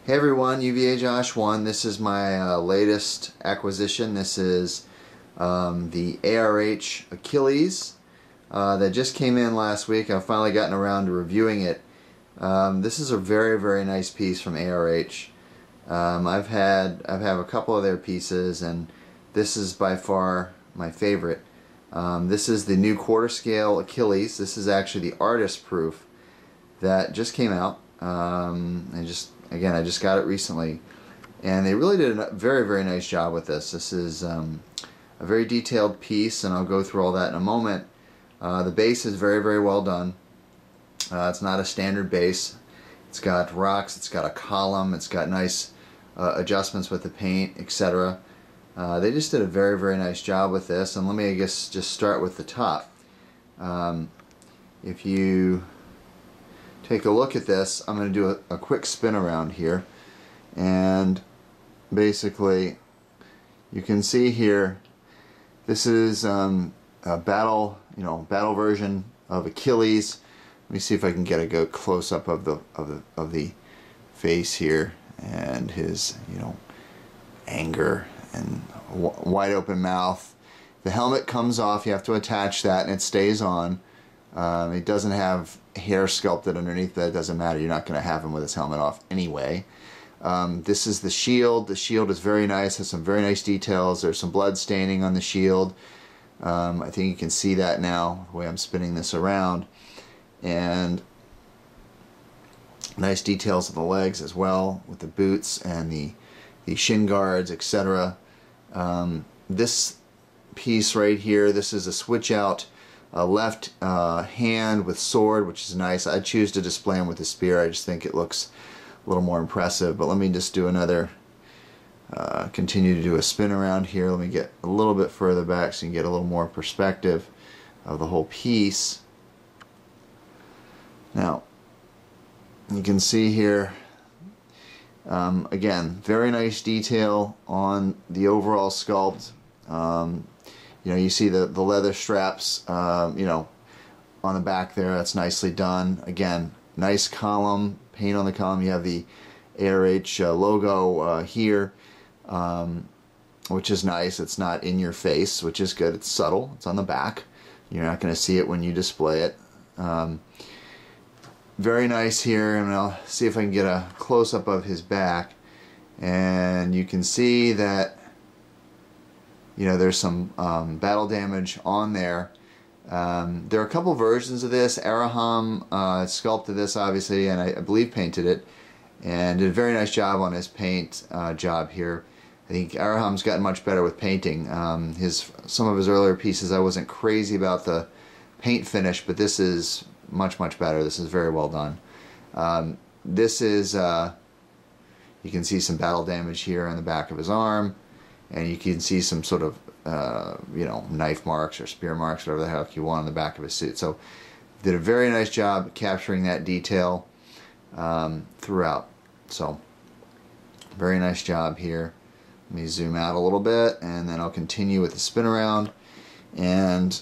Hey everyone, UVA Josh 1. This is my latest acquisition. This is the ARH Achilles that just came in last week. I've finally gotten around to reviewing it. This is a very nice piece from ARH. I've have a couple of their pieces, and this is by far my favorite. This is the new quarter scale Achilles. This is actually the artist proof that just came out. I just got it recently, and they really did a very nice job with this. This is a very detailed piece, and I'll go through all that in a moment. The base is very well done. It's not a standard base. It's got rocks, it's got a column, it's got nice adjustments with the paint, etc. They just did a very nice job with this. And let me, I guess, just start with the top. If you take a look at this, I'm going to do a quick spin around here, and basically you can see here this is a battle version of Achilles. Let me see if I can get a good close up of the face here, and his anger and wide open mouth. The helmet comes off, you have to attach that, and it stays on. It doesn't have hair sculpted underneath, but it doesn't matter. You're not going to have him with his helmet off anyway. This is the shield. The shield is very nice, has some very nice details. There's some blood staining on the shield. I think you can see that now, the way I'm spinning this around. And nice details of the legs as well, with the boots and the shin guards, etc. This piece right here, this is a switch out left hand with sword, which is nice. I choose to display him with a spear. I just think it looks a little more impressive. But let me just do another, continue to do a spin around here. Let me get a little bit further back so you can get a little more perspective of the whole piece. Now, you can see here, again, very nice detail on the overall sculpt. You see the leather straps, on the back there. That's nicely done. Again, nice column, paint on the column. You have the ARH logo here, which is nice. It's not in your face, which is good. It's subtle. It's on the back. You're not going to see it when you display it. Very nice here, and I'll see if I can get a close-up of his back, and you can see that there's some battle damage on there. There are a couple versions of this. Arahom sculpted this, obviously, and I believe painted it, and did a very nice job on his paint job here. I think Arahom's gotten much better with painting. Some of his earlier pieces, I wasn't crazy about the paint finish, but this is much better. This is very well done. This is, you can see some battle damage here on the back of his arm, and you can see some sort of knife marks or spear marks, whatever the heck you want, on the back of his suit. So did a very nice job capturing that detail throughout. So very nice job here. Let me zoom out a little bit, and then I'll continue with the spin around. And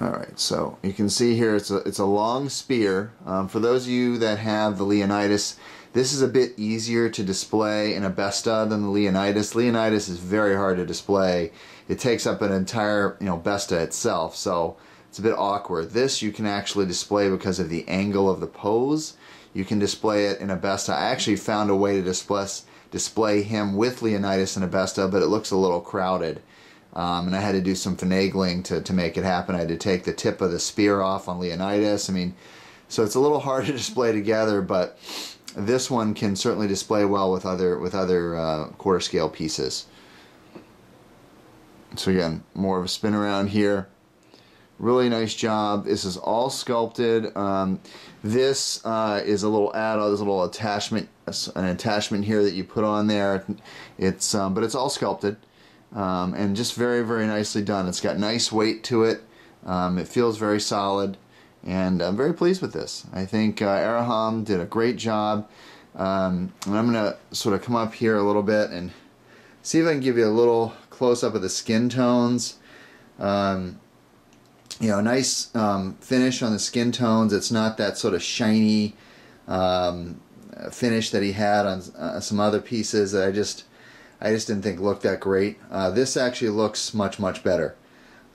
alright, so you can see here it's a long spear. For those of you that have the Leonidas, this is a bit easier to display in a Besta than the Leonidas. Leonidas is very hard to display. It takes up an entire Besta itself, so it's a bit awkward. This you can actually display because of the angle of the pose. You can display it in a Besta. I actually found a way to display him with Leonidas in a Besta, but it looks a little crowded. And I had to do some finagling to make it happen. I had to take the tip of the spear off on Leonidas. So it's a little hard to display together, but this one can certainly display well with other quarter scale pieces. So again, more of a spin around here. Really nice job. This is all sculpted. This is a little add-on. There's a little attachment, an attachment here that you put on there. But it's all sculpted. And just very nicely done. It's got nice weight to it. It feels very solid, and I'm very pleased with this. I think Arahom did a great job. And I'm going to sort of come up here a little bit and see if I can give you a little close-up of the skin tones. you know, nice finish on the skin tones. It's not that sort of shiny finish that he had on some other pieces that I just didn't think looked that great. This actually looks much better.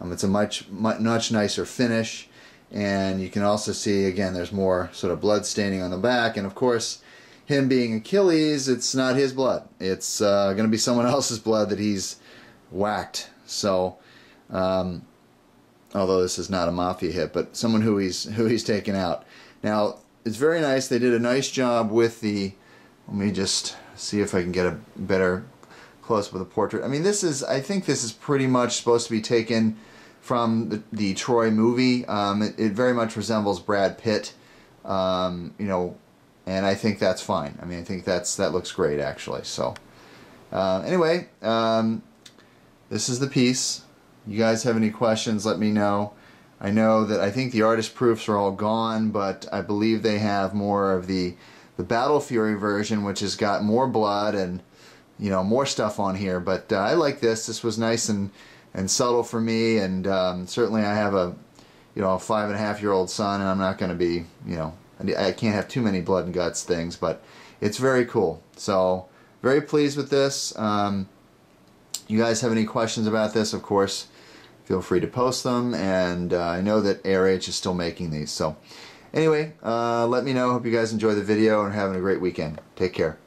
It's a much nicer finish, and you can also see again there's more sort of blood staining on the back, and of course him being Achilles, it's not his blood. It's going to be someone else's blood that he's whacked. So although this is not a mafia hit, but someone who he's taken out. Now it's very nice. They did a nice job with the. Let me just see if I can get a better close up of the portrait. I mean, I think this is pretty much supposed to be taken from the Troy movie. It very much resembles Brad Pitt, you know, and I think that's fine. I mean, I think that looks great actually. So anyway, this is the piece. You guys have any questions, let me know. I think the artist proofs are all gone, but I believe they have more of the Battle Fury version, which has got more blood and, you know, more stuff on here. But I like this. This was nice and subtle for me, and certainly I have a 5.5-year-old son, and I'm not going to be, you know, I can't have too many blood and guts things, but it's very cool. So very pleased with this. You guys have any questions about this, of course, feel free to post them, and I know that ARH is still making these. So anyway, let me know. Hope you guys enjoy the video and are having a great weekend. Take care.